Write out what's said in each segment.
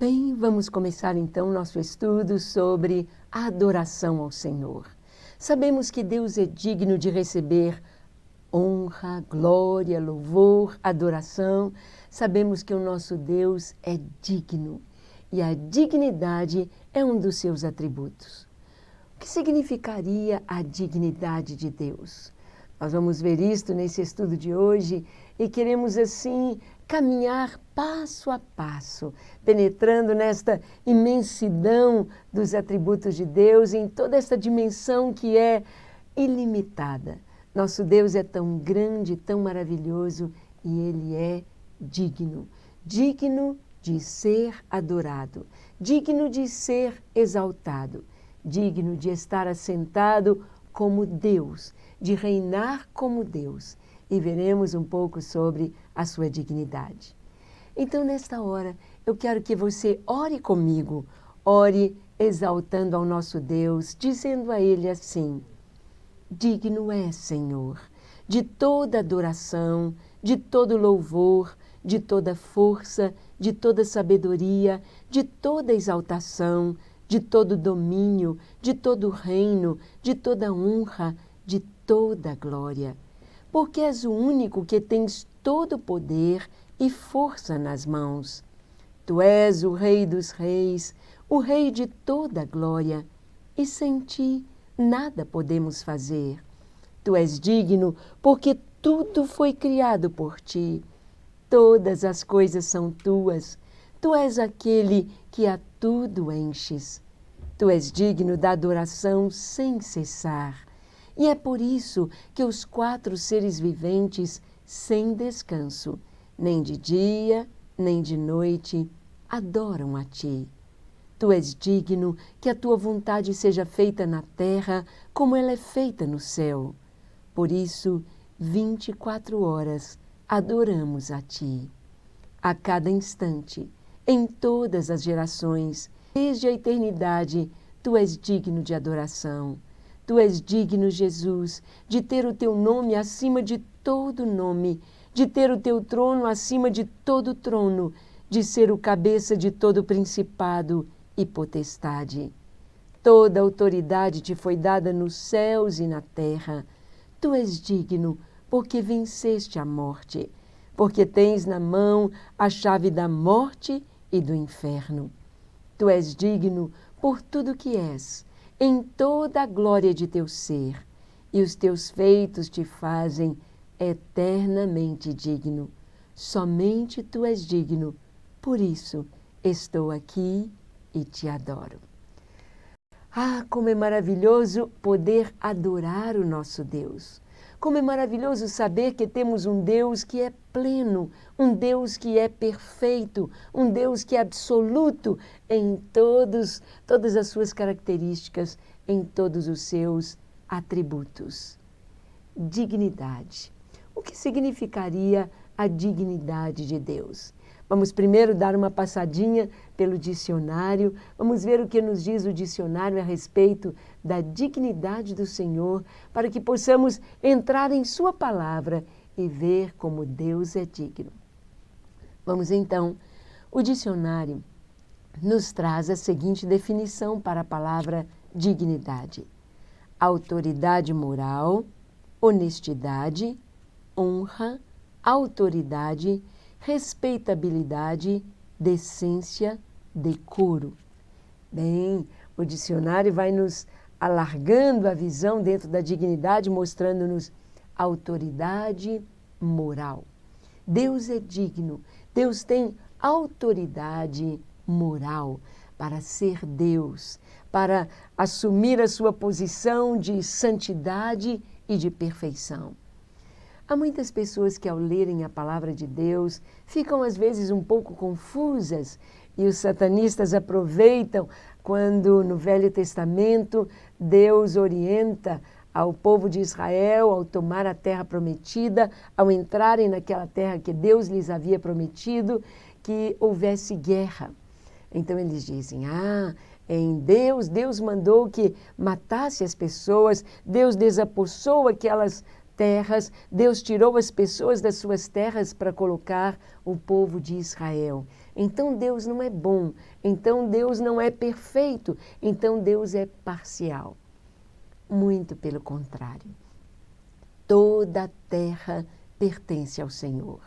Bem, vamos começar então nosso estudo sobre a adoração ao Senhor. Sabemos que Deus é digno de receber honra, glória, louvor, adoração. Sabemos que o nosso Deus é digno e a dignidade é um dos seus atributos. O que significaria a dignidade de Deus? Nós vamos ver isto nesse estudo de hoje e queremos assim caminhar passo a passo, penetrando nesta imensidão dos atributos de Deus, em toda esta dimensão que é ilimitada. Nosso Deus é tão grande, tão maravilhoso e Ele é digno. Digno de ser adorado, digno de ser exaltado, digno de estar assentado como Deus, de reinar como Deus. E veremos um pouco sobre a sua dignidade. Então, nesta hora, eu quero que você ore comigo, ore exaltando ao nosso Deus, dizendo a Ele assim: digno é, Senhor, de toda adoração, de todo louvor, de toda força, de toda sabedoria, de toda exaltação, de todo domínio, de todo reino, de toda honra, de toda glória. Porque és o único que tens todo o poder e força nas mãos. Tu és o Rei dos Reis, o Rei de toda glória, e sem ti nada podemos fazer. Tu és digno, porque tudo foi criado por ti. Todas as coisas são tuas. Tu és aquele que a tudo enches. Tu és digno da adoração sem cessar. E é por isso que os 4 seres viventes, sem descanso, nem de dia, nem de noite, adoram a ti. Tu és digno que a tua vontade seja feita na terra como ela é feita no céu. Por isso, 24 horas adoramos a ti. A cada instante, em todas as gerações, desde a eternidade, tu és digno de adoração. Tu és digno, Jesus, de ter o teu nome acima de todo nome, de ter o teu trono acima de todo trono, de ser o cabeça de todo principado e potestade. Toda autoridade te foi dada nos céus e na terra. Tu és digno, porque venceste a morte, porque tens na mão a chave da morte e do inferno. Tu és digno por tudo que és, em toda a glória de teu ser, e os teus feitos te fazem eternamente digno. Somente tu és digno, por isso estou aqui e te adoro. Ah, como é maravilhoso poder adorar o nosso Deus. Como é maravilhoso saber que temos um Deus que é pleno, um Deus que é perfeito, um Deus que é absoluto em todas as suas características, em todos os seus atributos. Dignidade. O que significaria a dignidade de Deus? Vamos primeiro dar uma passadinha pelo dicionário, vamos ver o que nos diz o dicionário a respeito da dignidade do Senhor, para que possamos entrar em sua palavra e ver como Deus é digno. Vamos então, o dicionário nos traz a seguinte definição para a palavra dignidade: autoridade moral, honestidade, honra, autoridade, respeitabilidade, decência, decoro. Bem, o dicionário vai nos alargando a visão dentro da dignidade, mostrando-nos autoridade moral. Deus é digno, Deus tem autoridade moral para ser Deus, para assumir a sua posição de santidade e de perfeição. Há muitas pessoas que, ao lerem a palavra de Deus, ficam às vezes um pouco confusas e os satanistas aproveitam quando no Velho Testamento Deus orienta ao povo de Israel ao tomar a terra prometida, ao entrarem naquela terra que Deus lhes havia prometido, que houvesse guerra. Então eles dizem, em Deus mandou que matasse as pessoas, Deus desapossou aquelas terras, Deus tirou as pessoas das suas terras para colocar o povo de Israel. então Deus não é bom, então Deus não é perfeito, então Deus é parcial. Muito pelo contrário. Toda a terra pertence ao Senhor.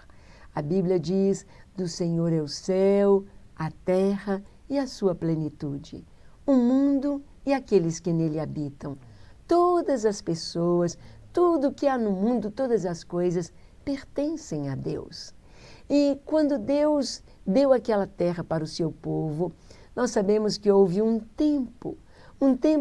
A Bíblia diz: do Senhor é o céu, a terra e a sua plenitude, o mundo e aqueles que nele habitam. Todas as pessoas, tudo que há no mundo, todas as coisas pertencem a Deus. E quando Deus deu aquela terra para o seu povo, nós sabemos que houve um tempo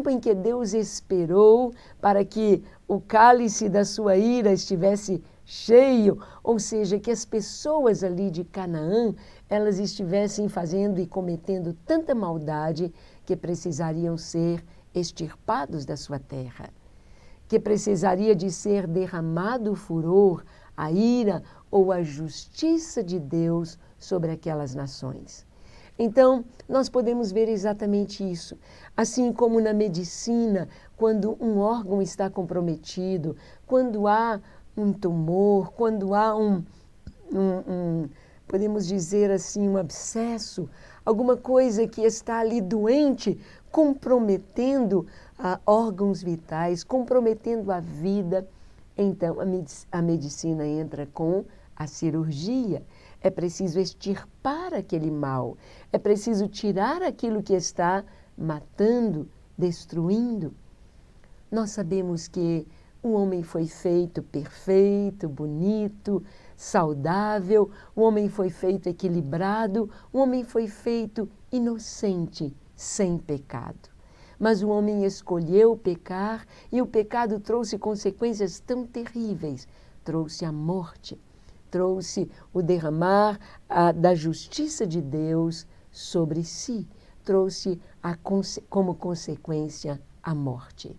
em que Deus esperou para que o cálice da sua ira estivesse cheio, ou seja, que as pessoas ali de Canaã, elas estivessem fazendo e cometendo tanta maldade que precisariam ser extirpados da sua terra, que precisaria de ser derramado o furor, a ira ou a justiça de Deus sobre aquelas nações. Então, nós podemos ver exatamente isso. Assim como na medicina, quando um órgão está comprometido, quando há um tumor, quando há podemos dizer assim, um abscesso, alguma coisa que está ali doente, comprometendo órgãos vitais, comprometendo a vida, então a medicina entra com a cirurgia. É preciso extirpar aquele mal, é preciso tirar aquilo que está matando, destruindo. Nós sabemos que o homem foi feito perfeito, bonito, saudável, o homem foi feito equilibrado, o homem foi feito inocente, sem pecado. Mas o homem escolheu pecar e o pecado trouxe consequências tão terríveis, trouxe a morte, trouxe o derramar da justiça de Deus sobre si, trouxe como consequência a morte.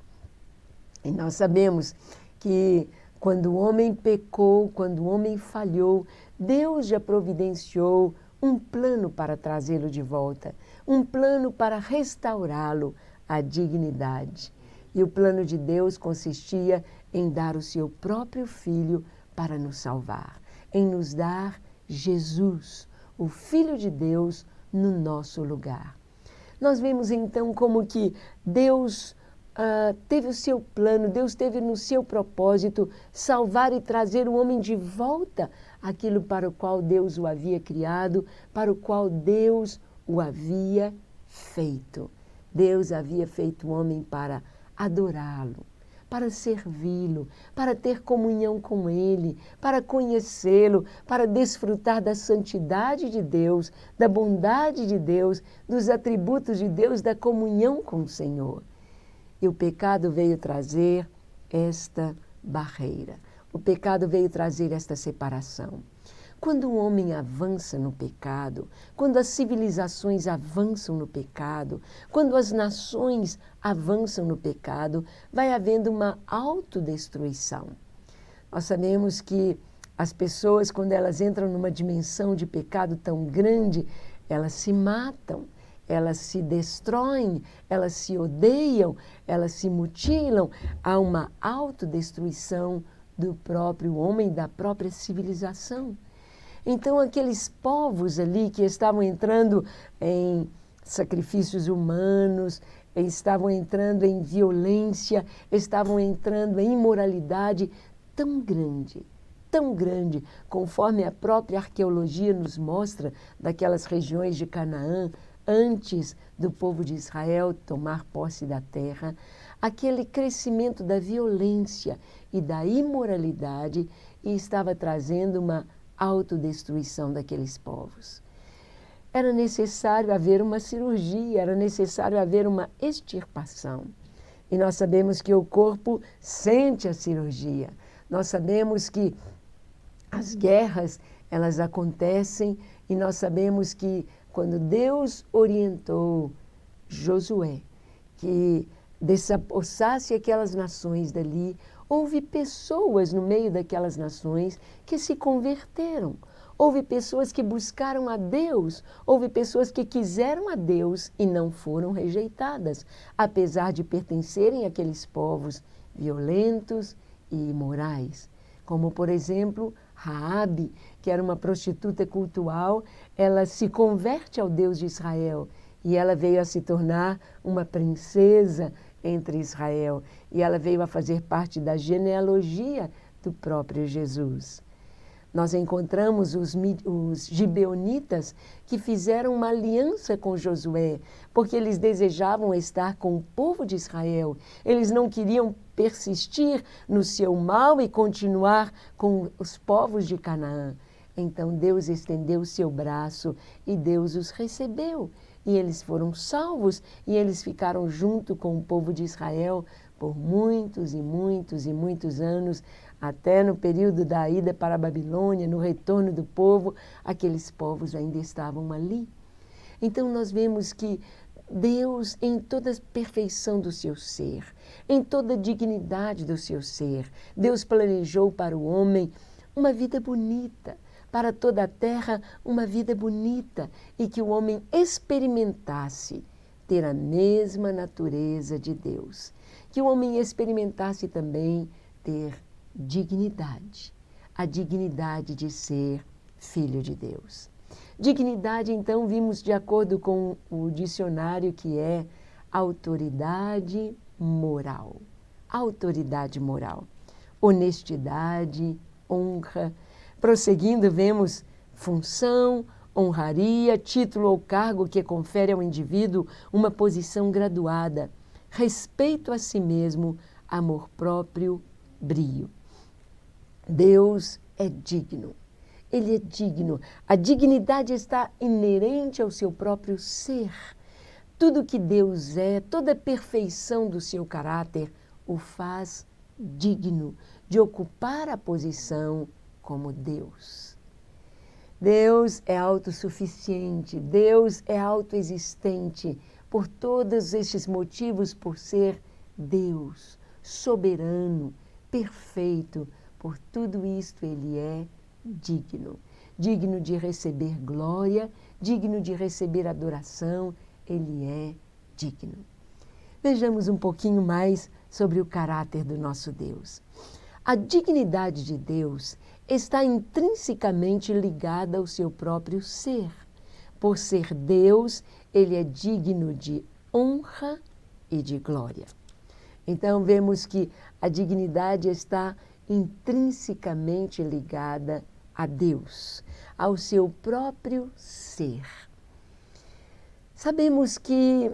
E nós sabemos que quando o homem pecou, quando o homem falhou, Deus já providenciou um plano para trazê-lo de volta, um plano para restaurá-lo à dignidade. E o plano de Deus consistia em dar o seu próprio Filho para nos salvar, em nos dar Jesus, o Filho de Deus, no nosso lugar. Nós vemos então como que Deus teve o seu plano, Deus teve no seu propósito salvar e trazer o homem de volta àquilo para o qual Deus o havia criado, para o qual Deus o havia feito. Deus havia feito o homem para adorá-lo, para servi-lo, para ter comunhão com Ele, para conhecê-lo, para desfrutar da santidade de Deus, da bondade de Deus, dos atributos de Deus, da comunhão com o Senhor. E o pecado veio trazer esta barreira. O pecado veio trazer esta separação. Quando o homem avança no pecado, quando as civilizações avançam no pecado, quando as nações avançam no pecado, vai havendo uma autodestruição. Nós sabemos que as pessoas, quando elas entram numa dimensão de pecado tão grande, elas se matam, elas se destroem, elas se odeiam, elas se mutilam. Há uma autodestruição do próprio homem, da própria civilização. Então, aqueles povos ali que estavam entrando em sacrifícios humanos, estavam entrando em violência, estavam entrando em imoralidade tão grande, conforme a própria arqueologia nos mostra, daquelas regiões de Canaã, antes do povo de Israel tomar posse da terra, aquele crescimento da violência e da imoralidade estava trazendo uma autodestruição daqueles povos. Era necessário haver uma cirurgia, era necessário haver uma extirpação. E nós sabemos que o corpo sente a cirurgia. Nós sabemos que as guerras, elas acontecem, e nós sabemos que quando Deus orientou Josué que desapossasse aquelas nações dali, houve pessoas no meio daquelas nações que se converteram. Houve pessoas que buscaram a Deus, houve pessoas que quiseram a Deus e não foram rejeitadas, apesar de pertencerem àqueles povos violentos e imorais, como, por exemplo, Raabe, que era uma prostituta cultual, ela se converte ao Deus de Israel e ela veio a se tornar uma princesa entre Israel e ela veio a fazer parte da genealogia do próprio Jesus. Nós encontramos os gibeonitas que fizeram uma aliança com Josué, porque eles desejavam estar com o povo de Israel. Eles não queriam persistir no seu mal e continuar com os povos de Canaã. Então Deus estendeu o seu braço e Deus os recebeu. E eles foram salvos e eles ficaram junto com o povo de Israel por muitos e muitos e muitos anos, até no período da ida para a Babilônia, no retorno do povo, aqueles povos ainda estavam ali. Então nós vemos que Deus, em toda a perfeição do seu ser, em toda a dignidade do seu ser, Deus planejou para o homem uma vida bonita, para toda a terra uma vida bonita, e que o homem experimentasse ter a mesma natureza de Deus. Que o homem experimentasse também ter dignidade, a dignidade de ser filho de Deus. Dignidade, então, vimos de acordo com o dicionário que é autoridade moral. Autoridade moral. Honestidade, honra. Prosseguindo, vemos função, honraria, título ou cargo que confere ao indivíduo uma posição graduada, respeito a si mesmo, amor próprio, brio. Deus é digno. Ele é digno. A dignidade está inerente ao seu próprio ser. Tudo que Deus é, toda a perfeição do seu caráter, o faz digno de ocupar a posição como Deus. Deus é autossuficiente, Deus é autoexistente, por todos estes motivos, por ser Deus, soberano, perfeito, por tudo isto Ele é digno. Digno de receber glória, digno de receber adoração, Ele é digno. Vejamos um pouquinho mais sobre o caráter do nosso Deus. A dignidade de Deus está intrinsecamente ligada ao seu próprio ser. Por ser Deus, Ele é digno de honra e de glória. Então, vemos que a dignidade está intrinsecamente ligada a Deus, ao seu próprio ser. Sabemos que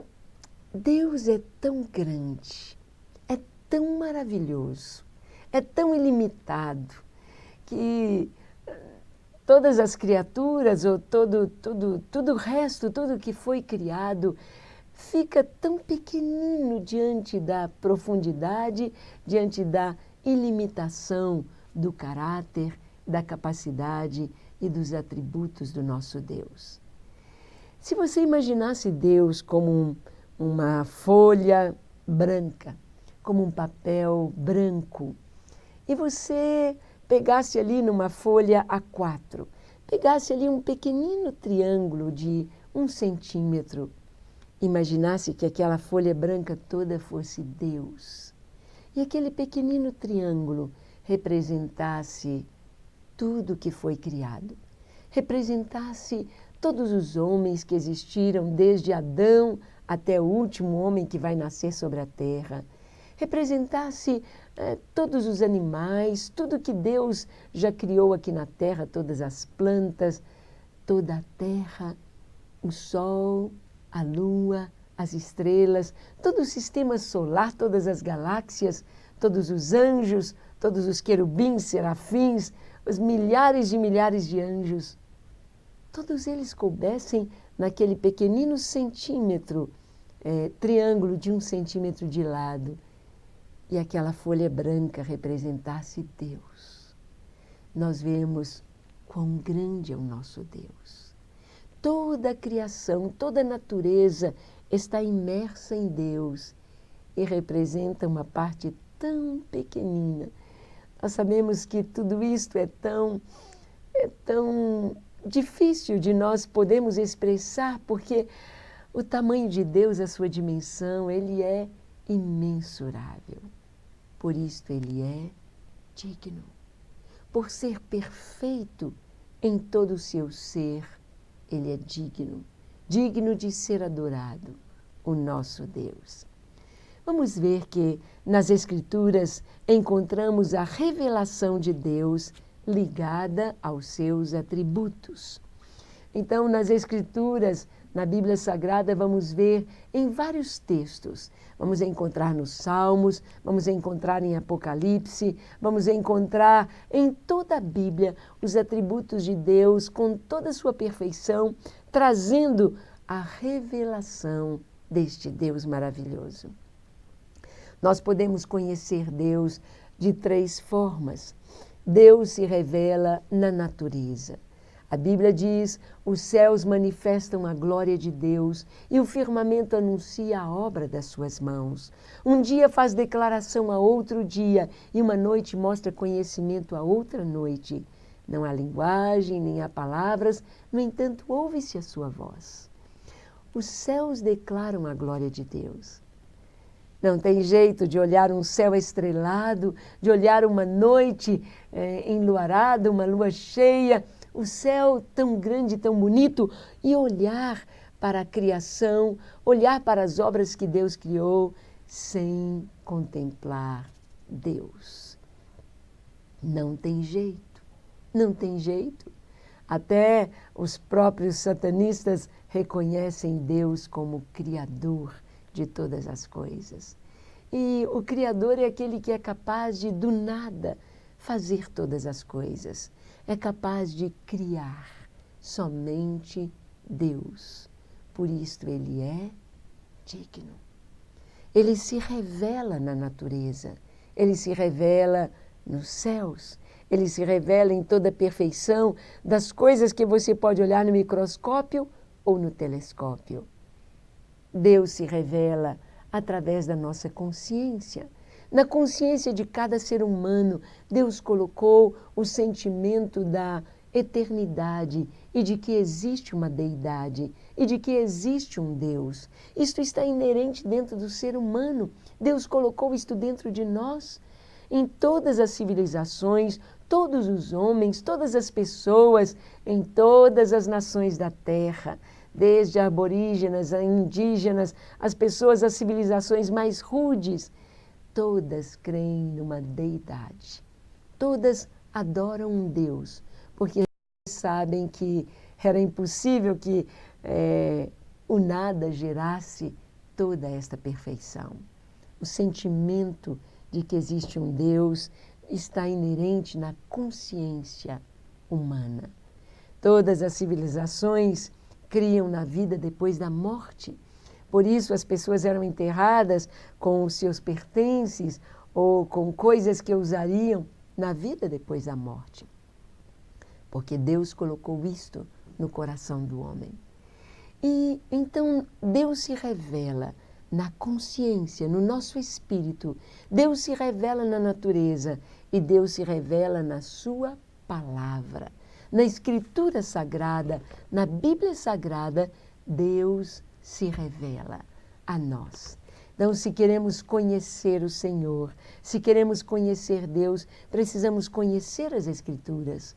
Deus é tão grande, é tão maravilhoso, é tão ilimitado, que todas as criaturas, ou todo o resto, tudo que foi criado, fica tão pequenino diante da profundidade, diante da ilimitação do caráter, da capacidade e dos atributos do nosso Deus. Se você imaginasse Deus como uma folha branca, como um papel branco, e você pegasse ali numa folha A4, pegasse ali um pequenino triângulo de 1 centímetro, imaginasse que aquela folha branca toda fosse Deus, e aquele pequenino triângulo representasse tudo que foi criado, representasse todos os homens que existiram desde Adão até o último homem que vai nascer sobre a terra, representasse todos os animais, tudo que Deus já criou aqui na terra, todas as plantas, toda a terra, o sol, a lua, as estrelas, todo o sistema solar, todas as galáxias, todos os anjos, todos os querubins, serafins, os milhares de anjos, todos eles coubessem naquele pequenino centímetro, triângulo de 1 centímetro de lado, e aquela folha branca representasse Deus. Nós vemos quão grande é o nosso Deus. Toda a criação, toda a natureza está imersa em Deus e representa uma parte tão pequenina. Nós sabemos que tudo isto é tão difícil de nós podermos expressar, porque o tamanho de Deus, a sua dimensão, Ele é imensurável. Por isto Ele é digno. por ser perfeito em todo o seu ser, Ele é digno, digno de ser adorado, o nosso Deus. Vamos ver que nas Escrituras encontramos a revelação de Deus ligada aos seus atributos. Então, nas Escrituras, na Bíblia Sagrada, vamos ver em vários textos. Vamos encontrar nos Salmos, vamos encontrar em Apocalipse, vamos encontrar em toda a Bíblia os atributos de Deus com toda a sua perfeição, trazendo a revelação deste Deus maravilhoso. Nós podemos conhecer Deus de 3 formas. Deus se revela na natureza. A Bíblia diz: os céus manifestam a glória de Deus e o firmamento anuncia a obra das suas mãos. Um dia faz declaração a outro dia e uma noite mostra conhecimento a outra noite. Não há linguagem, nem há palavras, no entanto, ouve-se a sua voz. Os céus declaram a glória de Deus. Não tem jeito de olhar um céu estrelado, de olhar uma noite enluarada, uma lua cheia, o céu tão grande, tão bonito, e olhar para a criação, olhar para as obras que Deus criou, sem contemplar Deus. Não tem jeito, não tem jeito. Até os próprios satanistas reconhecem Deus como Criador de todas as coisas. E o Criador é aquele que é capaz de, do nada, fazer todas as coisas. É capaz de criar somente Deus. Por isto Ele é digno. Ele se revela na natureza, Ele se revela nos céus, Ele se revela em toda a perfeição das coisas que você pode olhar no microscópio ou no telescópio. Deus se revela através da nossa consciência. Na consciência de cada ser humano, Deus colocou o sentimento da eternidade e de que existe uma deidade e de que existe um Deus. Isto está inerente dentro do ser humano. Deus colocou isto dentro de nós. Em todas as civilizações, todos os homens, todas as pessoas, em todas as nações da terra, desde aborígenas a indígenas, as pessoas, as civilizações mais rudes, todas creem numa deidade. Todas adoram um Deus, porque sabem que era impossível que o nada gerasse toda esta perfeição. O sentimento de que existe um Deus está inerente na consciência humana. Todas as civilizações criam na vida depois da morte. Por isso as pessoas eram enterradas com os seus pertences ou com coisas que usariam na vida depois da morte. Porque Deus colocou isto no coração do homem. E então Deus se revela na consciência, no nosso espírito. Deus se revela na natureza e Deus se revela na sua palavra. Na Escritura Sagrada, na Bíblia Sagrada, Deus se revela a nós. Então, se queremos conhecer o Senhor, se queremos conhecer Deus, precisamos conhecer as Escrituras.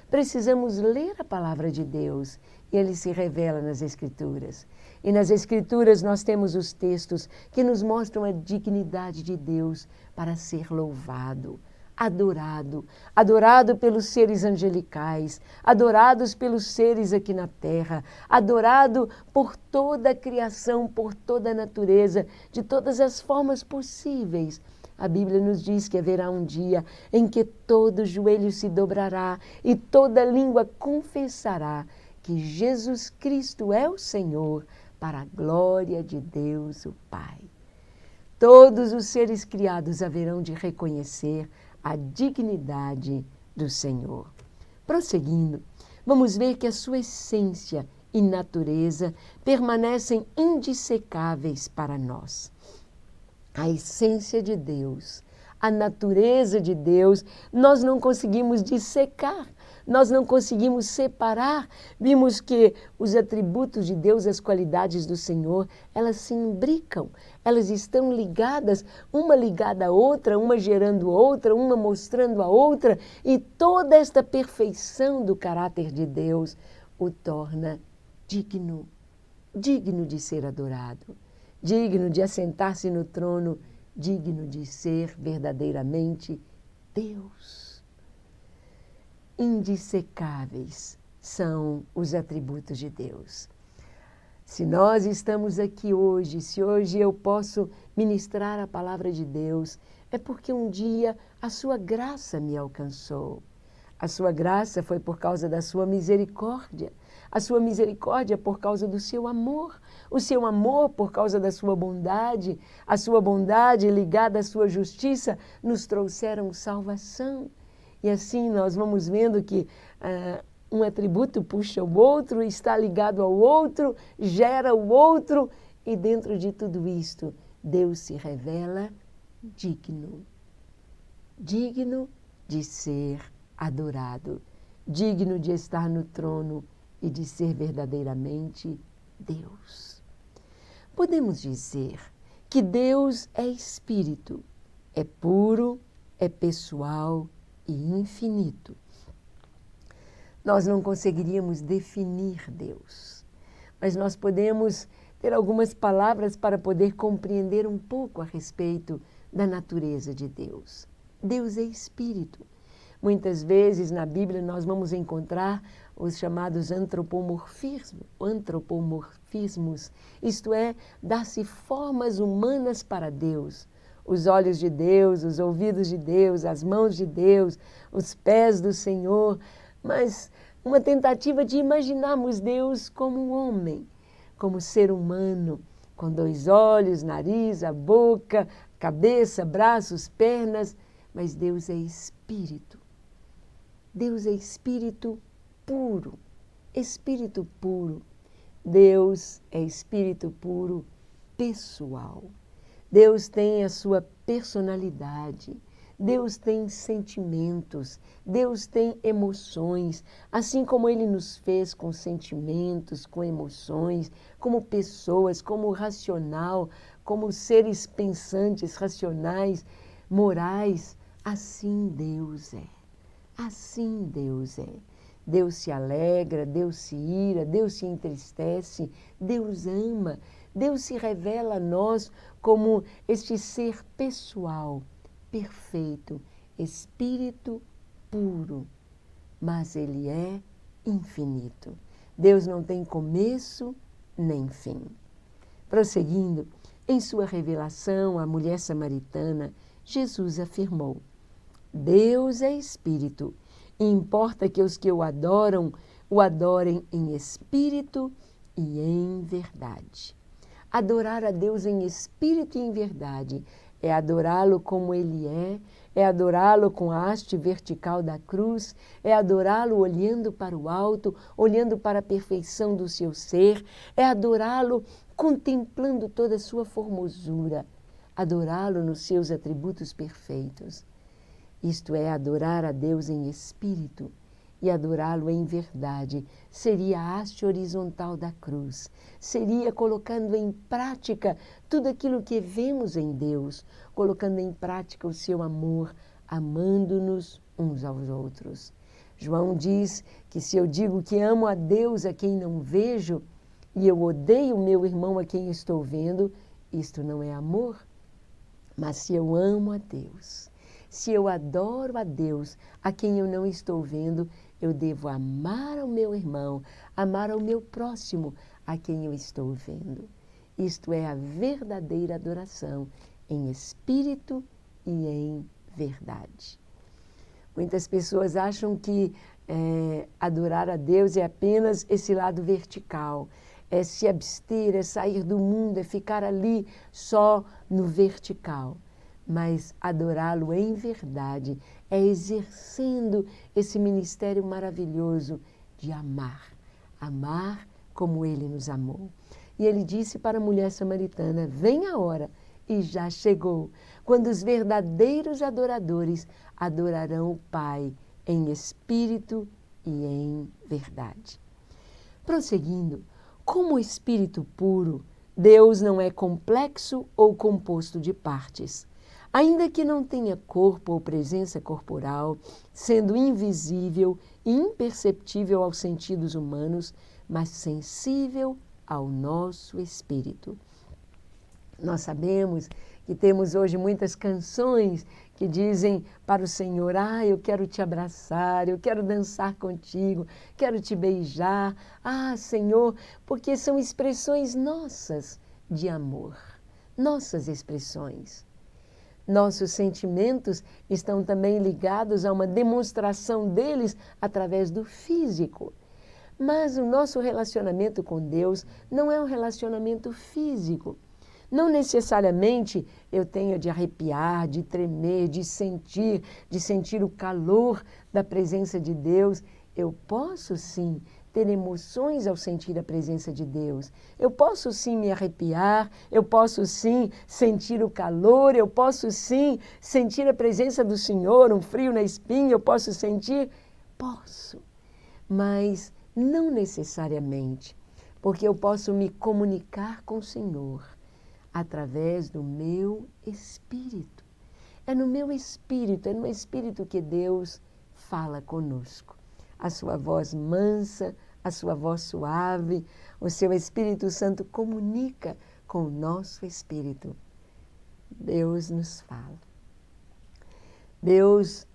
Precisamos ler a palavra de Deus e Ele se revela nas Escrituras. E nas Escrituras nós temos os textos que nos mostram a dignidade de Deus para ser louvado, adorado, adorado pelos seres angelicais, adorados pelos seres aqui na terra, adorado por toda a criação, por toda a natureza, de todas as formas possíveis. A Bíblia nos diz que haverá um dia em que todo joelho se dobrará e toda língua confessará que Jesus Cristo é o Senhor, para a glória de Deus o Pai. Todos os seres criados haverão de reconhecer a dignidade do Senhor. Prosseguindo, vamos ver que a sua essência e natureza permanecem indissecáveis para nós. A essência de Deus, a natureza de Deus, nós não conseguimos dissecar, nós não conseguimos separar. Vimos que os atributos de Deus, as qualidades do Senhor, elas se imbricam, elas estão ligadas, uma ligada à outra, uma gerando outra, uma mostrando a outra, e toda esta perfeição do caráter de Deus o torna digno, digno de ser adorado, digno de assentar-se no trono, digno de ser verdadeiramente Deus. Indissecáveis são os atributos de Deus. Se nós estamos aqui hoje, se hoje eu posso ministrar a palavra de Deus, é porque um dia a sua graça me alcançou. A sua graça foi por causa da sua misericórdia. A sua misericórdia por causa do seu amor. O seu amor por causa da sua bondade. A sua bondade ligada à sua justiça nos trouxeram salvação. E assim nós vamos vendo que um atributo puxa o outro, está ligado ao outro, gera o outro. E dentro de tudo isto, Deus se revela digno. Digno de ser adorado, digno de estar no trono e de ser verdadeiramente Deus. Podemos dizer que Deus é espírito, é puro, é pessoal e infinito. Nós não conseguiríamos definir Deus, mas nós podemos ter algumas palavras para poder compreender um pouco a respeito da natureza de Deus. Deus é espírito. Muitas vezes na Bíblia nós vamos encontrar os chamados antropomorfismos, isto é, dar-se formas humanas para Deus. Os olhos de Deus, os ouvidos de Deus, as mãos de Deus, os pés do Senhor, mas uma tentativa de imaginarmos Deus como um homem, como ser humano, com 2 olhos, nariz, a boca, cabeça, braços, pernas, mas Deus é espírito. Deus é espírito puro, espírito puro. Deus é espírito puro pessoal. Deus tem a sua personalidade. Deus tem sentimentos. Deus tem emoções. Assim como Ele nos fez com sentimentos, com emoções, como pessoas, como racional, como seres pensantes, racionais, morais, assim Deus é. Assim Deus é. Deus se alegra, Deus se ira, Deus se entristece, Deus ama, Deus se revela a nós como este ser pessoal, perfeito, espírito puro, mas Ele é infinito. Deus não tem começo nem fim. Prosseguindo, em sua revelação à mulher samaritana, Jesus afirmou: Deus é espírito, e importa que os que o adoram, o adorem em espírito e em verdade. Adorar a Deus em espírito e em verdade é adorá-lo como Ele é adorá-lo com a haste vertical da cruz, é adorá-lo olhando para o alto, olhando para a perfeição do seu ser, é adorá-lo contemplando toda a sua formosura, adorá-lo nos seus atributos perfeitos. Isto é, adorar a Deus em espírito e adorá-lo em verdade. Seria a haste horizontal da cruz. Seria colocando em prática tudo aquilo que vemos em Deus, colocando em prática o seu amor, amando-nos uns aos outros. João diz que se eu digo que amo a Deus a quem não vejo e eu odeio o meu irmão a quem estou vendo, isto não é amor. Mas se eu amo a Deus, se eu adoro a Deus a quem eu não estou vendo, eu devo amar ao meu irmão, amar ao meu próximo a quem eu estou vendo. Isto é a verdadeira adoração em espírito e em verdade. Muitas pessoas acham que adorar a Deus é apenas esse lado vertical, é se abster, é sair do mundo, é ficar ali só no vertical. Mas adorá-lo em verdade é exercendo esse ministério maravilhoso de amar, amar como Ele nos amou. E Ele disse para a mulher samaritana: vem a hora, e já chegou, quando os verdadeiros adoradores adorarão o Pai em espírito e em verdade. Prosseguindo, como espírito puro, Deus não é complexo ou composto de partes. Ainda que não tenha corpo ou presença corporal, sendo invisível e imperceptível aos sentidos humanos, mas sensível ao nosso espírito. Nós sabemos que temos hoje muitas canções que dizem para o Senhor: ah, eu quero te abraçar, eu quero dançar contigo, quero te beijar. Ah, Senhor, porque são expressões nossas de amor, nossas expressões. Nossos sentimentos estão também ligados a uma demonstração deles através do físico. Mas o nosso relacionamento com Deus não é um relacionamento físico. Não necessariamente eu tenho de arrepiar, de tremer, de sentir o calor da presença de Deus. Eu posso sim ter emoções ao sentir a presença de Deus. Eu posso sim me arrepiar, eu posso sim sentir o calor, eu posso sim sentir a presença do Senhor, um frio na espinha, eu posso sentir? Posso, mas não necessariamente, porque eu posso me comunicar com o Senhor através do meu espírito. É no meu espírito, é no espírito que Deus fala conosco. A sua voz mansa, a sua voz suave, o seu Espírito Santo comunica com o nosso espírito. Deus nos fala. Deus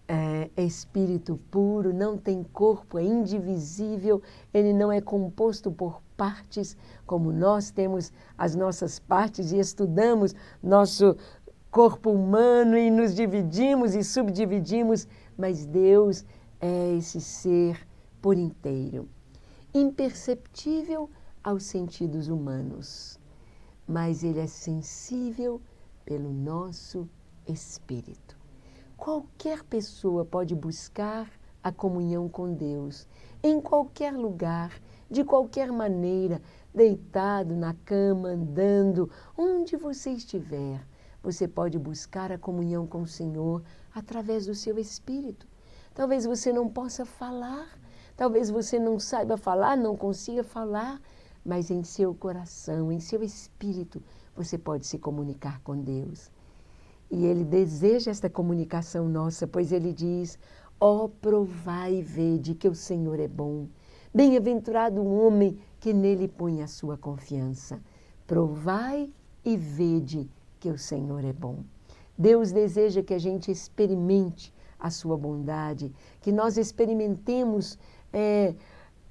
é espírito puro, não tem corpo, é indivisível, ele não é composto por partes, como nós temos as nossas partes e estudamos nosso corpo humano e nos dividimos e subdividimos, mas Deus é esse ser por inteiro, imperceptível aos sentidos humanos, mas ele é sensível pelo nosso espírito. Qualquer pessoa pode buscar a comunhão com Deus, em qualquer lugar, de qualquer maneira, deitado na cama, andando, onde você estiver. Você pode buscar a comunhão com o Senhor através do seu espírito. Talvez você não possa falar, talvez você não saiba falar, não consiga falar, mas em seu coração, em seu espírito, você pode se comunicar com Deus. E Ele deseja esta comunicação nossa, pois Ele diz: ó, provai e vede que o Senhor é bom. Bem-aventurado o homem que nele põe a sua confiança. Provai e vede que o Senhor é bom. Deus deseja que a gente experimente a sua bondade, que nós experimentemos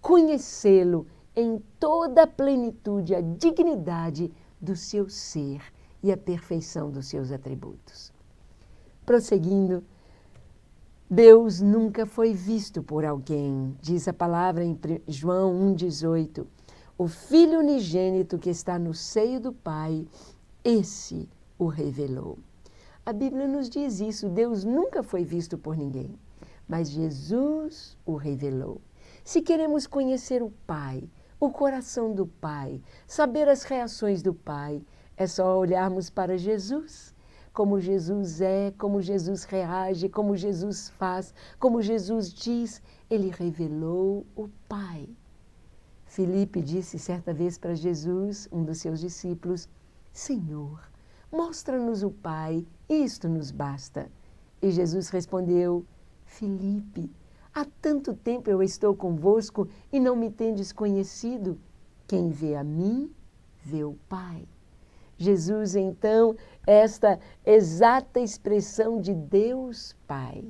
conhecê-lo em toda a plenitude, a dignidade do seu ser e a perfeição dos seus atributos. Prosseguindo, Deus nunca foi visto por alguém, diz a palavra em João 1,18. O Filho unigênito que está no seio do Pai, esse o revelou. A Bíblia nos diz isso, Deus nunca foi visto por ninguém, mas Jesus o revelou. Se queremos conhecer o Pai, o coração do Pai, saber as reações do Pai, é só olharmos para Jesus, como Jesus é, como Jesus reage, como Jesus faz, como Jesus diz, Ele revelou o Pai. Filipe disse certa vez para Jesus, um dos seus discípulos: Senhor, mostra-nos o Pai, isto nos basta. E Jesus respondeu: Filipe, há tanto tempo eu estou convosco e não me tendes conhecido. Quem vê a mim, vê o Pai. Jesus, então, esta exata expressão de Deus Pai.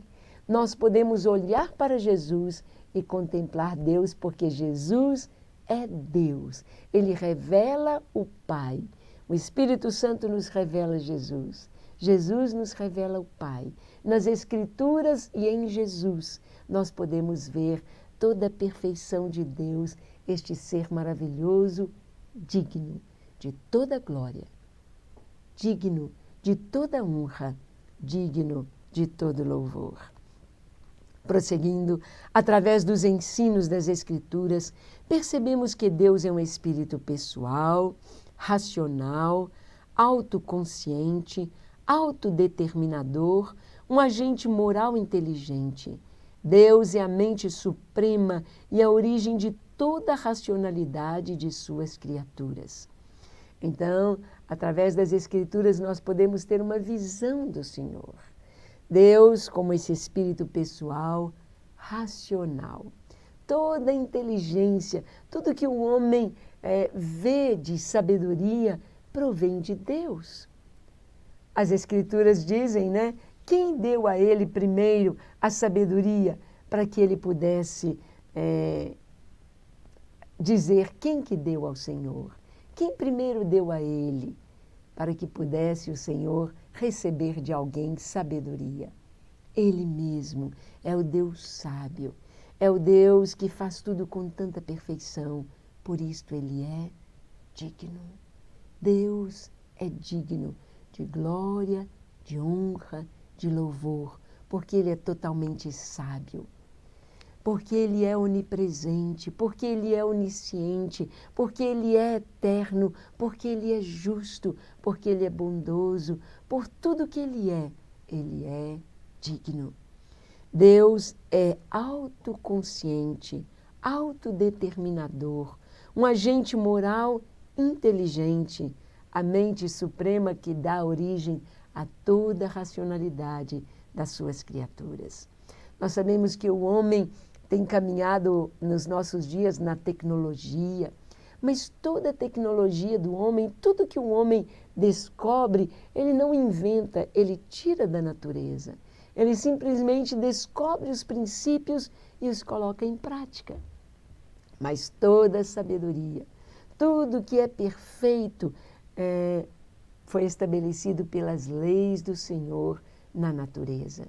Nós podemos olhar para Jesus e contemplar Deus, porque Jesus é Deus. Ele revela o Pai. O Espírito Santo nos revela Jesus. Jesus nos revela o Pai. Nas Escrituras e em Jesus, nós podemos ver toda a perfeição de Deus, este ser maravilhoso, digno de toda glória, digno de toda honra, digno de todo louvor. Prosseguindo, através dos ensinos das Escrituras, percebemos que Deus é um espírito pessoal, racional, autoconsciente, autodeterminador, um agente moral inteligente. Deus é a mente suprema e a origem de toda a racionalidade de suas criaturas. Então, através das Escrituras, nós podemos ter uma visão do Senhor. Deus, como esse espírito pessoal, racional. Toda a inteligência, tudo que o homem vê de sabedoria, provém de Deus. As Escrituras dizem, né? Quem deu a ele primeiro a sabedoria para que ele pudesse dizer quem que deu ao Senhor? Quem primeiro deu a ele para que pudesse o Senhor receber de alguém sabedoria? Ele mesmo é o Deus sábio, é o Deus que faz tudo com tanta perfeição, por isto ele é digno. Deus é digno de glória, de honra, de louvor, porque ele é totalmente sábio, porque ele é onipresente, porque ele é onisciente, porque ele é eterno, porque ele é justo, porque ele é bondoso, por tudo que ele é digno. Deus é autoconsciente, autodeterminador, um agente moral inteligente, a mente suprema que dá origem a toda a racionalidade das suas criaturas. Nós sabemos que o homem tem caminhado nos nossos dias na tecnologia, mas toda a tecnologia do homem, tudo que o homem descobre, ele não inventa, ele tira da natureza. Ele simplesmente descobre os princípios e os coloca em prática. Mas toda a sabedoria, tudo que é perfeito, foi estabelecido pelas leis do Senhor na natureza.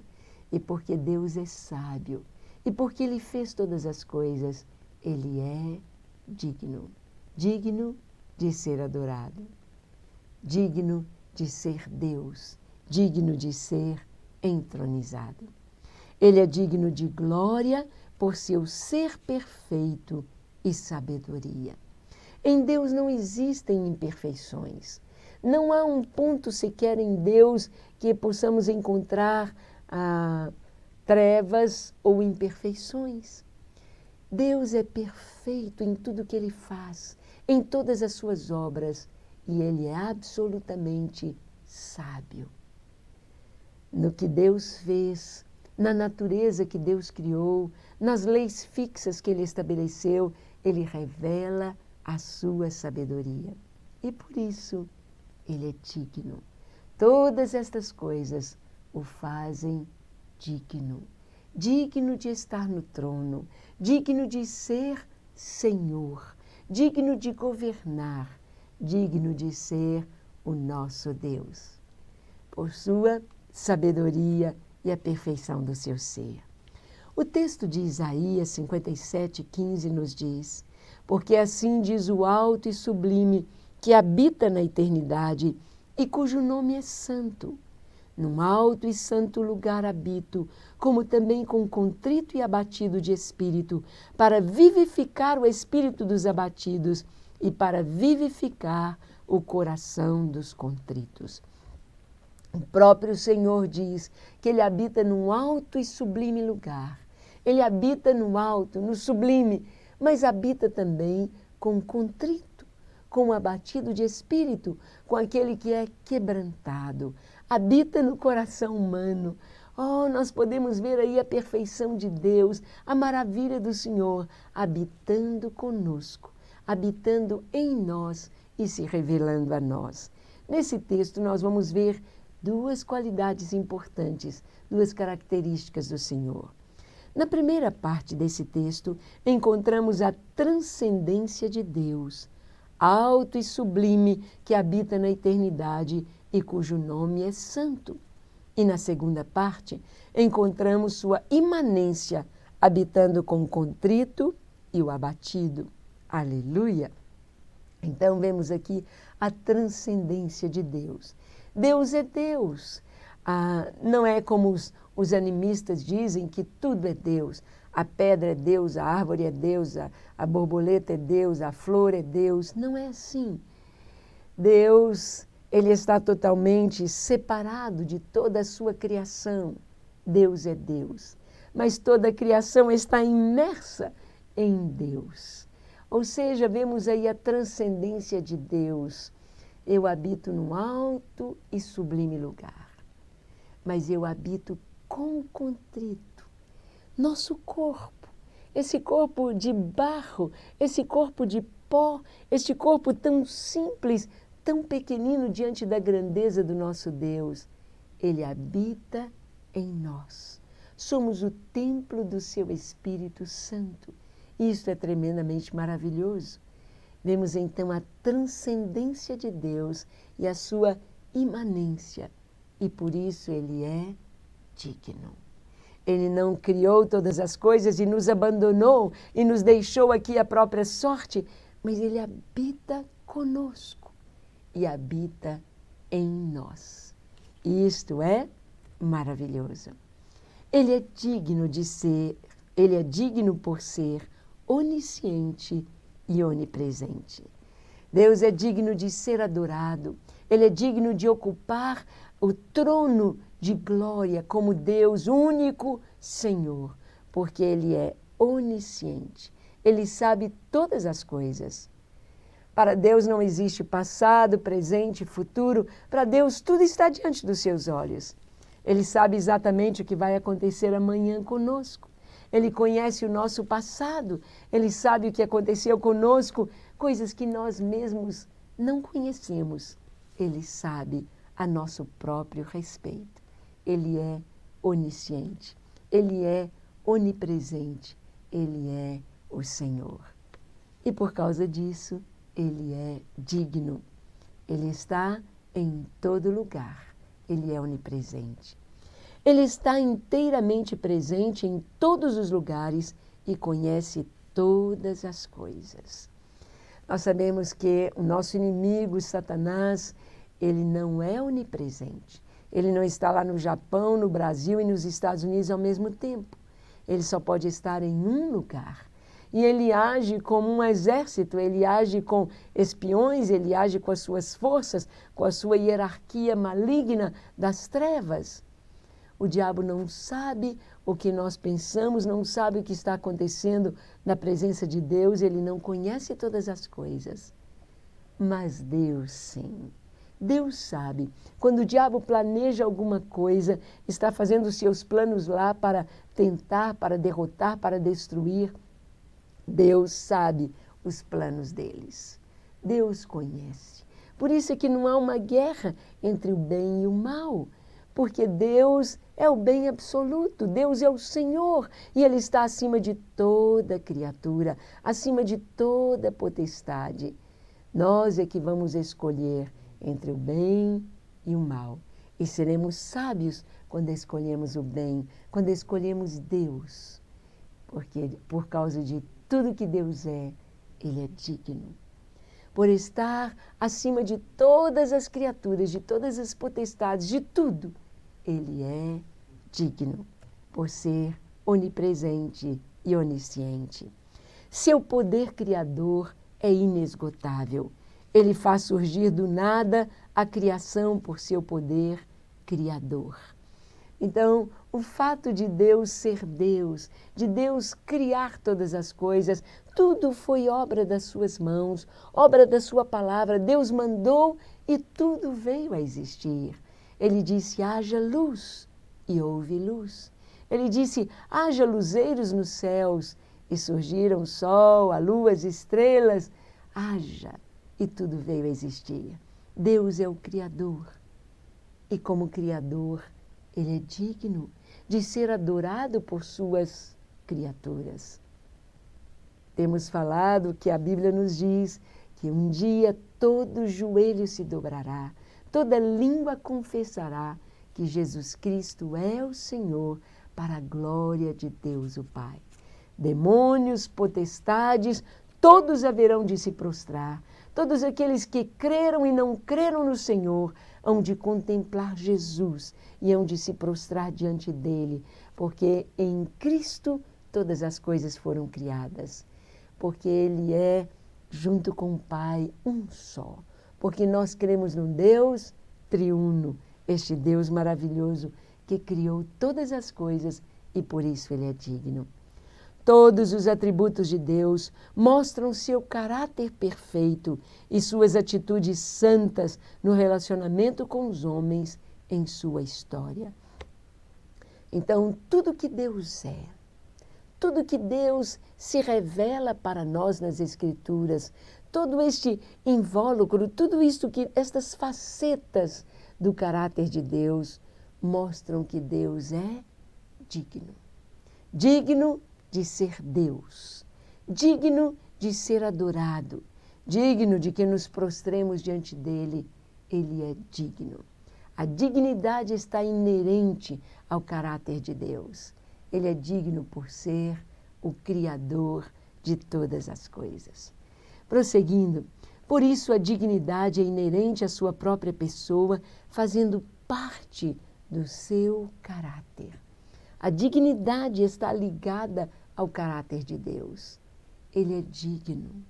E porque Deus é sábio, e porque Ele fez todas as coisas, Ele é digno. Digno de ser adorado, digno de ser Deus, digno de ser entronizado. Ele é digno de glória por seu ser perfeito e sabedoria. Em Deus não existem imperfeições. Não há um ponto sequer em Deus que possamos encontrar trevas ou imperfeições. Deus é perfeito em tudo que Ele faz, em todas as suas obras, e Ele é absolutamente sábio. No que Deus fez, na natureza que Deus criou, nas leis fixas que Ele estabeleceu, Ele revela a sua sabedoria. E por isso, Ele é digno. Todas estas coisas o fazem digno. Digno de estar no trono, digno de ser Senhor, digno de governar, digno de ser o nosso Deus. Por sua sabedoria e a perfeição do seu ser. O texto de Isaías 57:15 nos diz: porque assim diz o alto e sublime, que habita na eternidade e cujo nome é santo. Num alto e santo lugar habito, como também com contrito e abatido de espírito, para vivificar o espírito dos abatidos e para vivificar o coração dos contritos. O próprio Senhor diz que Ele habita num alto e sublime lugar. Ele habita no alto, no sublime, mas habita também com contrito, com o abatido de espírito, com aquele que é quebrantado. Habita no coração humano. Oh, nós podemos ver aí a perfeição de Deus, a maravilha do Senhor, habitando conosco, habitando em nós e se revelando a nós. Nesse texto nós vamos ver duas qualidades importantes, duas características do Senhor. Na primeira parte desse texto, encontramos a transcendência de Deus, alto e sublime, que habita na eternidade e cujo nome é santo. E na segunda parte, encontramos sua imanência, habitando com o contrito e o abatido. Aleluia! Então vemos aqui a transcendência de Deus. Deus é Deus. Não é como os animistas dizem que tudo é Deus. A pedra é Deus, a árvore é Deus, a borboleta é Deus, a flor é Deus. Não é assim. Deus, Ele está totalmente separado de toda a sua criação. Deus é Deus. mas toda a criação está imersa em Deus. Ou seja, vemos aí a transcendência de Deus. Eu habito num alto e sublime lugar, mas eu habito com contrito. Nosso corpo, esse corpo de barro, esse corpo de pó, este corpo tão simples, tão pequenino diante da grandeza do nosso Deus, Ele habita em nós. Somos o templo do seu Espírito Santo. Isto é tremendamente maravilhoso. Vemos então a transcendência de Deus e a sua imanência, e por isso Ele é digno. Ele não criou todas as coisas e nos abandonou e nos deixou aqui a própria sorte, mas Ele habita conosco e habita em nós. Isto é maravilhoso. Ele é digno por ser onisciente e onipresente. Deus é digno de ser adorado. Ele é digno de ocupar o trono de glória como Deus único Senhor, porque Ele é onisciente. Ele sabe todas as coisas. Para Deus não existe passado, presente e futuro. Para Deus tudo está diante dos seus olhos. Ele sabe exatamente o que vai acontecer amanhã conosco. Ele conhece o nosso passado. Ele sabe o que aconteceu conosco, coisas que nós mesmos não conhecemos. Ele sabe a nosso próprio respeito. Ele é onisciente. Ele é onipresente. Ele é o Senhor. E por causa disso, Ele é digno. Ele está em todo lugar. Ele é onipresente. Ele está inteiramente presente em todos os lugares e conhece todas as coisas. Nós sabemos que o nosso inimigo, Satanás, ele não é onipresente. Ele não está lá no Japão, no Brasil e nos Estados Unidos ao mesmo tempo. Ele só pode estar em um lugar. E ele age como um exército, ele age com espiões, ele age com as suas forças, com a sua hierarquia maligna das trevas. O diabo não sabe o que nós pensamos, não sabe o que está acontecendo na presença de Deus, ele não conhece todas as coisas. Mas Deus sim. Deus sabe. Quando o diabo planeja alguma coisa, está fazendo os seus planos lá para tentar, para derrotar, para destruir, Deus sabe os planos deles. Deus conhece. Por isso é que não há uma guerra entre o bem e o mal, porque Deus é o bem absoluto, Deus é o Senhor e Ele está acima de toda criatura, acima de toda potestade. Nós é que vamos escolher entre o bem e o mal e seremos sábios quando escolhemos o bem, quando escolhemos Deus, porque por causa de tudo que Deus é, Ele é digno. Por estar acima de todas as criaturas, de todas as potestades, de tudo, Ele é digno, por ser onipresente e onisciente. Seu poder criador é inesgotável. Ele faz surgir do nada a criação por seu poder criador. Então, o fato de Deus ser Deus, de Deus criar todas as coisas, tudo foi obra das suas mãos, obra da sua palavra. Deus mandou e tudo veio a existir. Ele disse, haja luz, e houve luz. Ele disse, haja luzeiros nos céus, e surgiram o sol, a lua, as estrelas. Haja, e tudo veio a existir. Deus é o Criador. E como Criador, Ele é digno de ser adorado por suas criaturas. Temos falado que a Bíblia nos diz que um dia todo joelho se dobrará, toda língua confessará que Jesus Cristo é o Senhor, para a glória de Deus o Pai. Demônios, potestades, todos haverão de se prostrar. Todos aqueles que creram e não creram no Senhor hão de contemplar Jesus e hão de se prostrar diante dele, porque em Cristo todas as coisas foram criadas. Porque Ele é, junto com o Pai, um só. Porque nós cremos num Deus triuno, este Deus maravilhoso que criou todas as coisas e por isso Ele é digno. Todos os atributos de Deus mostram seu caráter perfeito e suas atitudes santas no relacionamento com os homens em sua história. Então, tudo que Deus é, tudo que Deus se revela para nós nas Escrituras, todo este invólucro, tudo isto que estas facetas do caráter de Deus mostram que Deus é digno. Digno de ser Deus, digno de ser adorado, digno de que nos prostremos diante dele. Ele é digno. A dignidade está inerente ao caráter de Deus. Ele é digno por ser o Criador de todas as coisas. Prosseguindo, por isso a dignidade é inerente à sua própria pessoa, fazendo parte do seu caráter. A dignidade está ligada ao caráter de Deus. Ele é digno,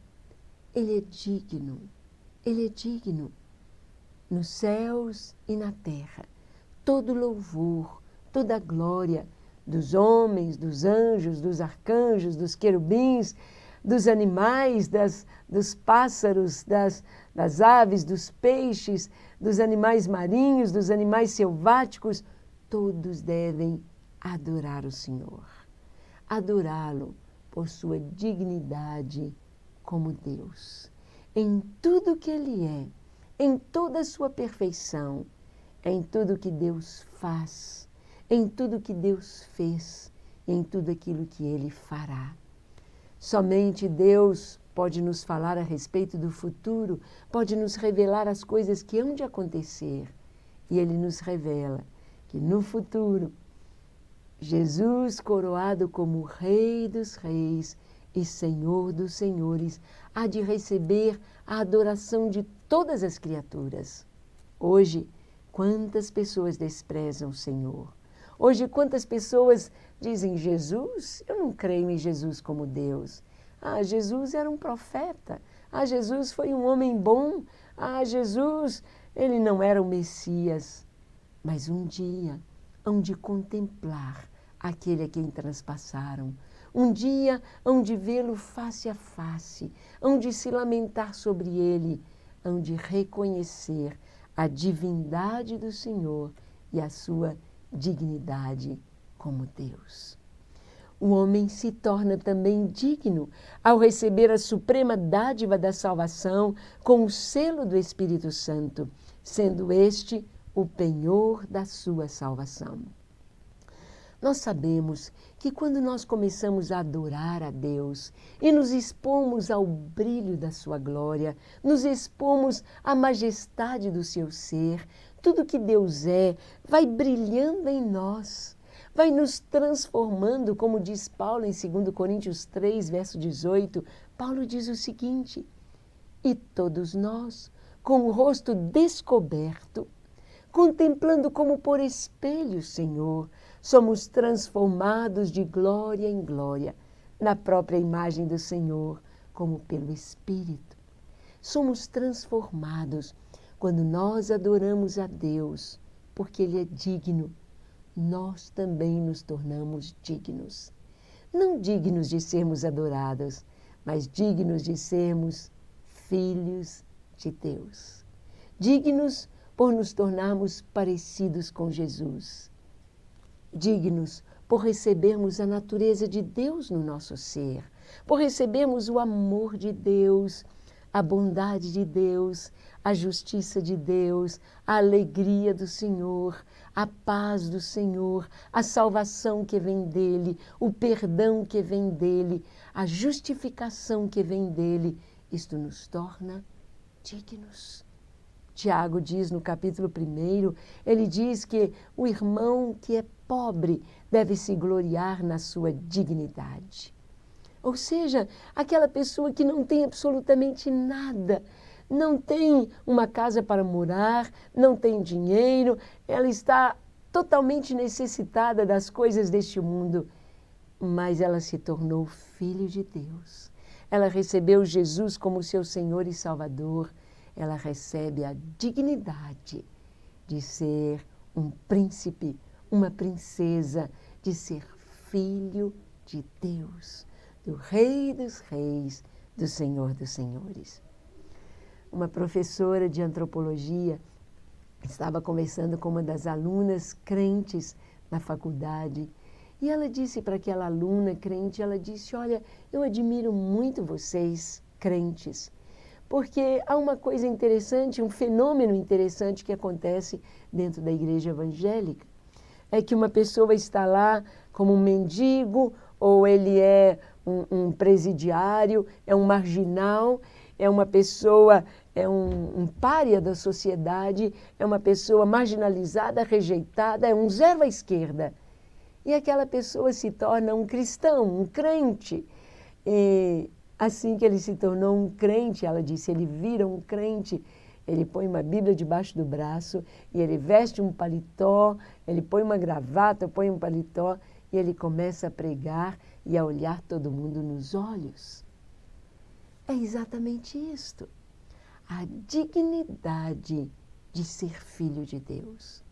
Ele é digno, Ele é digno. Nos céus e na terra, todo louvor, toda glória dos homens, dos anjos, dos arcanjos, dos querubins, dos animais, dos pássaros, das aves, dos peixes, dos animais marinhos, dos animais selváticos, todos devem adorar o Senhor. Adorá-lo por sua dignidade como Deus. Em tudo que Ele é, em toda a sua perfeição, em tudo que Deus faz, em tudo que Deus fez, em tudo aquilo que Ele fará. Somente Deus pode nos falar a respeito do futuro, pode nos revelar as coisas que hão de acontecer. E Ele nos revela que no futuro, Jesus, coroado como Rei dos Reis e Senhor dos Senhores, há de receber a adoração de todas as criaturas. Hoje, quantas pessoas desprezam o Senhor? Hoje, quantas pessoas dizem, Jesus? Eu não creio em Jesus como Deus. Ah, Jesus era um profeta. Ah, Jesus foi um homem bom. Ah, Jesus, ele não era o Messias. Mas um dia hão de contemplar aquele a quem transpassaram. Um dia hão de vê-lo face a face, hão de se lamentar sobre ele, hão de reconhecer a divindade do Senhor e a sua dignidade como Deus. O homem se torna também digno ao receber a suprema dádiva da salvação com o selo do Espírito Santo, sendo este o penhor da sua salvação. Nós sabemos que quando nós começamos a adorar a Deus e nos expomos ao brilho da sua glória, nos expomos à majestade do seu ser, tudo que Deus é vai brilhando em nós, vai nos transformando, como diz Paulo em 2 Coríntios 3, verso 18. Paulo diz o seguinte: e todos nós, com o rosto descoberto, contemplando como por espelho o Senhor, somos transformados de glória em glória, na própria imagem do Senhor, como pelo Espírito. Somos transformados quando nós adoramos a Deus, porque Ele é digno. Nós também nos tornamos dignos. Não dignos de sermos adorados, mas dignos de sermos filhos de Deus. Dignos por nos tornarmos parecidos com Jesus. Dignos por recebermos a natureza de Deus no nosso ser, por recebermos o amor de Deus, a bondade de Deus, a justiça de Deus, a alegria do Senhor, a paz do Senhor, a salvação que vem dEle, o perdão que vem dEle, a justificação que vem dEle. Isto nos torna dignos. Tiago diz no capítulo 1, ele diz que o irmão que é pobre deve se gloriar na sua dignidade. Ou seja, aquela pessoa que não tem absolutamente nada, não tem uma casa para morar, não tem dinheiro, ela está totalmente necessitada das coisas deste mundo, mas ela se tornou filho de Deus. Ela recebeu Jesus como seu Senhor e Salvador. Ela recebe a dignidade de ser um príncipe, uma princesa, de ser Filho de Deus, do Rei dos Reis, do Senhor dos Senhores. Uma professora de antropologia estava conversando com uma das alunas crentes na faculdade e ela disse para aquela aluna crente, ela disse, olha, eu admiro muito vocês, crentes, porque há uma coisa interessante, um fenômeno interessante que acontece dentro da igreja evangélica. É que uma pessoa está lá como um mendigo, ou ele é um presidiário, é um marginal, é uma pessoa, é um pária da sociedade, é uma pessoa marginalizada, rejeitada, é um zero à esquerda. E aquela pessoa se torna um cristão, um crente. E assim que ele se tornou um crente, ela disse, ele vira um crente, ele põe uma Bíblia debaixo do braço e ele veste um paletó, ele põe uma gravata, põe um paletó e ele começa a pregar e a olhar todo mundo nos olhos. É exatamente isto. A dignidade de ser filho de Deus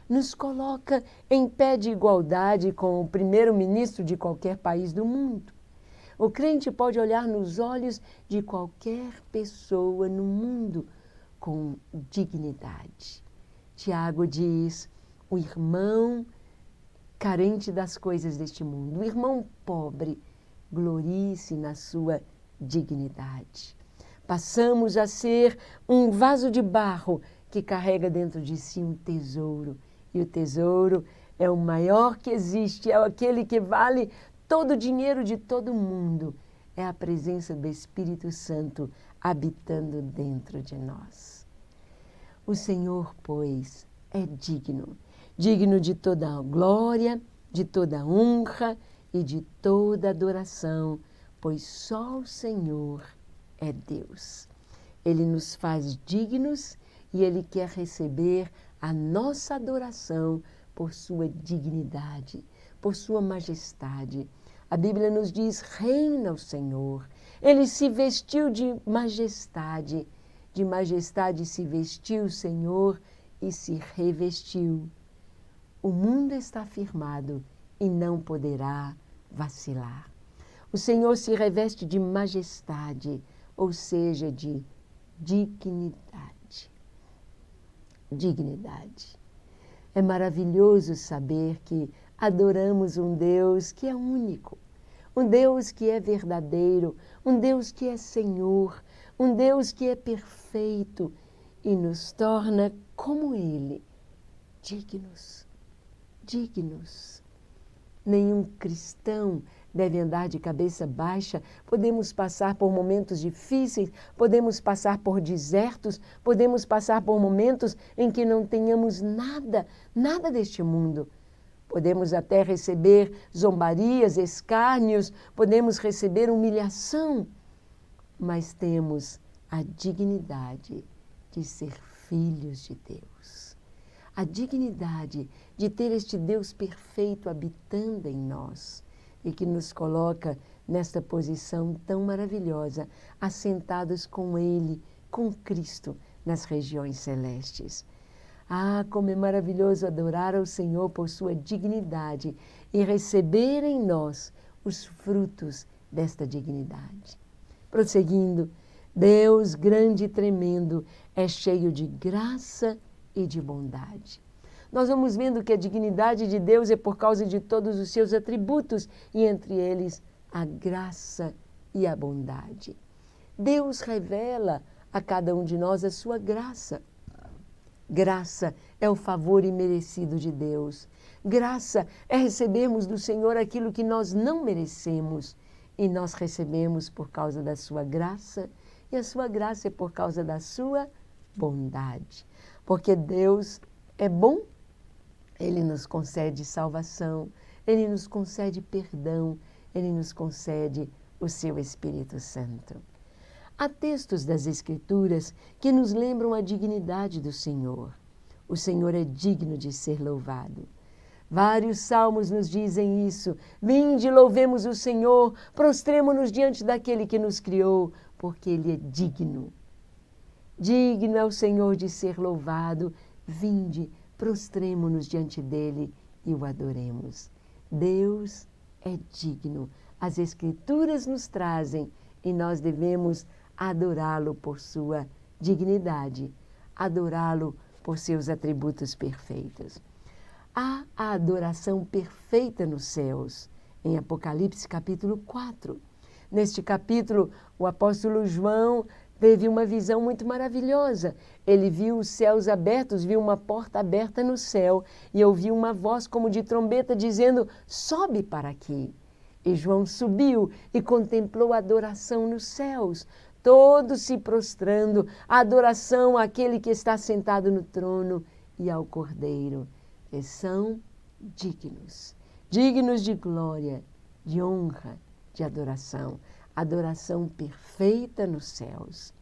nos coloca em pé de igualdade com o primeiro-ministro de qualquer país do mundo. O crente pode olhar nos olhos de qualquer pessoa no mundo com dignidade. Tiago diz, o irmão carente das coisas deste mundo, o irmão pobre, glorie-se na sua dignidade. Passamos a ser um vaso de barro que carrega dentro de si um tesouro. E o tesouro é o maior que existe, é aquele que vale todo o dinheiro de todo mundo. É a presença do Espírito Santo habitando dentro de nós. O Senhor, pois, é digno, digno de toda a glória, de toda a honra e de toda adoração, pois só o Senhor é Deus. Ele nos faz dignos e Ele quer receber a nossa adoração por sua dignidade, por sua majestade. A Bíblia nos diz, reina o Senhor. Ele se vestiu de majestade se vestiu o Senhor e se revestiu. O mundo está firmado e não poderá vacilar. O Senhor se reveste de majestade, ou seja, de dignidade. Dignidade. É maravilhoso saber que adoramos um Deus que é único, um Deus que é verdadeiro, um Deus que é Senhor, um Deus que é perfeito e nos torna como Ele, dignos, dignos. Nenhum cristão deve andar de cabeça baixa. Podemos passar por momentos difíceis, podemos passar por desertos, podemos passar por momentos em que não tenhamos nada, nada deste mundo. Podemos até receber zombarias, escárnios, podemos receber humilhação, mas temos a dignidade de ser filhos de Deus. A dignidade de ter este Deus perfeito habitando em nós e que nos coloca nesta posição tão maravilhosa, assentados com Ele, com Cristo, nas regiões celestes. Ah, como é maravilhoso adorar ao Senhor por sua dignidade e receber em nós os frutos desta dignidade. Prosseguindo, Deus grande e tremendo é cheio de graça e de bondade. Nós vamos vendo que a dignidade de Deus é por causa de todos os seus atributos e entre eles a graça e a bondade. Deus revela a cada um de nós a sua graça. Graça é o favor imerecido de Deus. Graça é recebermos do Senhor aquilo que nós não merecemos e nós recebemos por causa da sua graça e a sua graça é por causa da sua bondade. Porque Deus é bom, Ele nos concede salvação, Ele nos concede perdão, Ele nos concede o seu Espírito Santo. Há textos das Escrituras que nos lembram a dignidade do Senhor. O Senhor é digno de ser louvado. Vários salmos nos dizem isso. Vinde, louvemos o Senhor, prostremo-nos diante daquele que nos criou, porque Ele é digno. Digno é o Senhor de ser louvado. Vinde, prostremo-nos diante dele e o adoremos. Deus é digno. As Escrituras nos trazem e nós devemos adorá-lo por sua dignidade, adorá-lo por seus atributos perfeitos. Há a adoração perfeita nos céus, em Apocalipse capítulo 4. Neste capítulo, o apóstolo João teve uma visão muito maravilhosa. Ele viu os céus abertos, viu uma porta aberta no céu e ouviu uma voz como de trombeta dizendo: sobe para aqui. E João subiu e contemplou a adoração nos céus, todos se prostrando, a adoração àquele que está sentado no trono e ao Cordeiro. E são dignos, dignos de glória, de honra, de adoração. Adoração perfeita nos céus.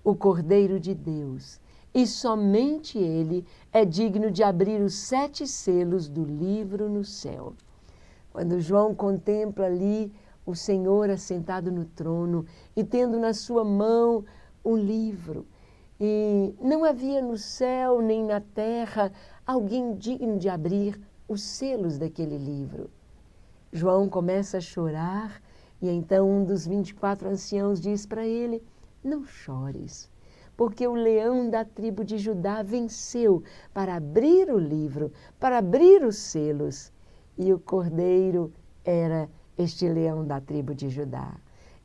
O Cordeiro de Deus, e somente Ele é digno de abrir os 7 selos do livro no céu. Quando João contempla ali o Senhor assentado no trono e tendo na sua mão um livro, e não havia no céu nem na terra alguém digno de abrir os selos daquele livro. João começa a chorar e então um dos 24 anciãos diz para ele: não chores, porque o leão da tribo de Judá venceu para abrir o livro, para abrir os selos. E o Cordeiro era este leão da tribo de Judá.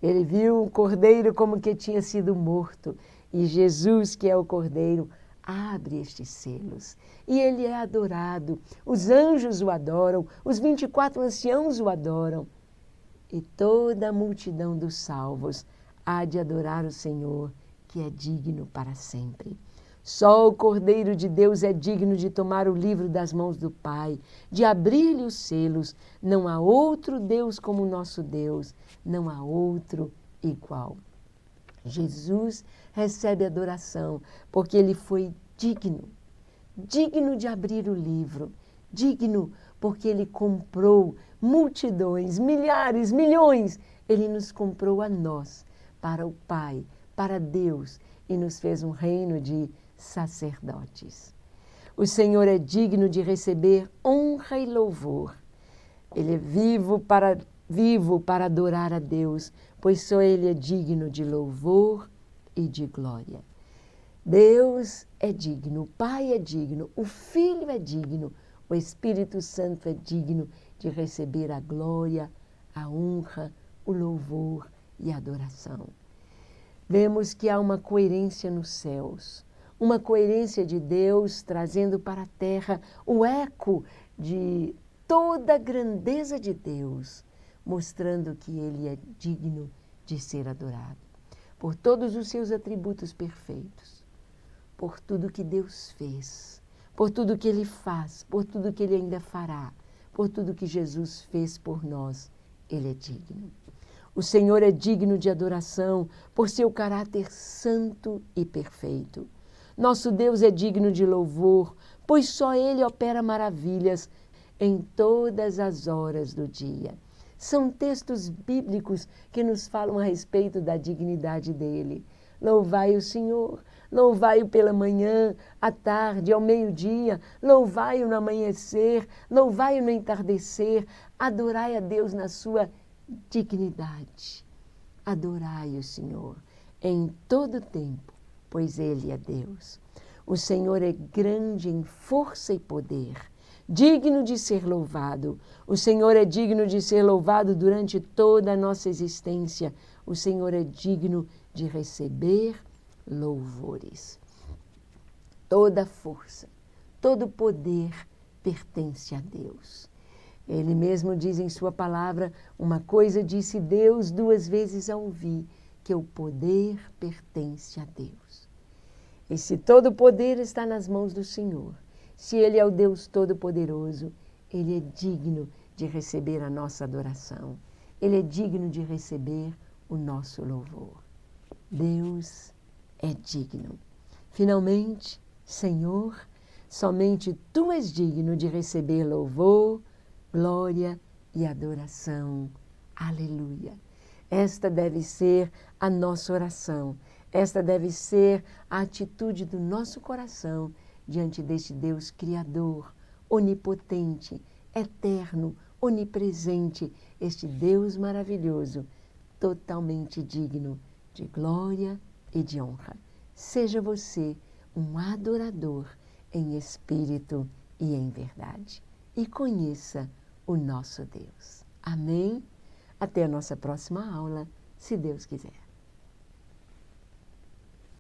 Ele viu o Cordeiro como que tinha sido morto, e Jesus, que é o Cordeiro, abre estes selos. E ele é adorado, os anjos o adoram, os 24 anciãos o adoram. E toda a multidão dos salvos há de adorar o Senhor, que é digno para sempre. Só o Cordeiro de Deus é digno de tomar o livro das mãos do Pai, de abrir-lhe os selos. Não há outro Deus como o nosso Deus, não há outro igual. Jesus recebe adoração porque ele foi digno, digno de abrir o livro, digno porque ele comprou multidões, milhares, milhões. Ele nos comprou a nós, para o Pai, para Deus, e nos fez um reino de sacerdotes. O Senhor é digno de receber honra e louvor. Ele é vivo para adorar a Deus, pois só Ele é digno de louvor e de glória. Deus é digno, o Pai é digno, o Filho é digno, o Espírito Santo é digno de receber a glória, a honra, o louvor e a adoração. Vemos que há uma coerência nos céus, uma coerência de Deus trazendo para a terra o eco de toda a grandeza de Deus, mostrando que Ele é digno de ser adorado, por todos os seus atributos perfeitos, por tudo que Deus fez, por tudo que Ele faz, por tudo que Ele ainda fará, por tudo que Jesus fez por nós. Ele é digno. O Senhor é digno de adoração por seu caráter santo e perfeito. Nosso Deus é digno de louvor, pois só Ele opera maravilhas em todas as horas do dia. São textos bíblicos que nos falam a respeito da dignidade dEle. Louvai o Senhor, louvai-o pela manhã, à tarde, ao meio-dia, louvai-o no amanhecer, louvai-o no entardecer, adorai a Deus na sua dignidade. Adorai o Senhor em todo tempo, pois Ele é Deus. O Senhor é grande em força e poder, digno de ser louvado. O Senhor é digno de ser louvado durante toda a nossa existência. O Senhor é digno de receber louvores. Toda força, todo poder pertence a Deus. Ele mesmo diz em sua palavra: uma coisa disse Deus 2 vezes a ouvir, que o poder pertence a Deus. E se todo o poder está nas mãos do Senhor, se Ele é o Deus Todo-Poderoso, Ele é digno de receber a nossa adoração. Ele é digno de receber o nosso louvor. Deus é digno. Finalmente, Senhor, somente Tu és digno de receber louvor, glória e adoração. Aleluia. Esta deve ser a nossa oração. Esta deve ser a atitude do nosso coração diante deste Deus Criador, onipotente, eterno, onipresente, este Deus maravilhoso, totalmente digno de glória e de honra. Seja você um adorador em espírito e em verdade. E conheça o nosso Deus. Amém? Até a nossa próxima aula, se Deus quiser.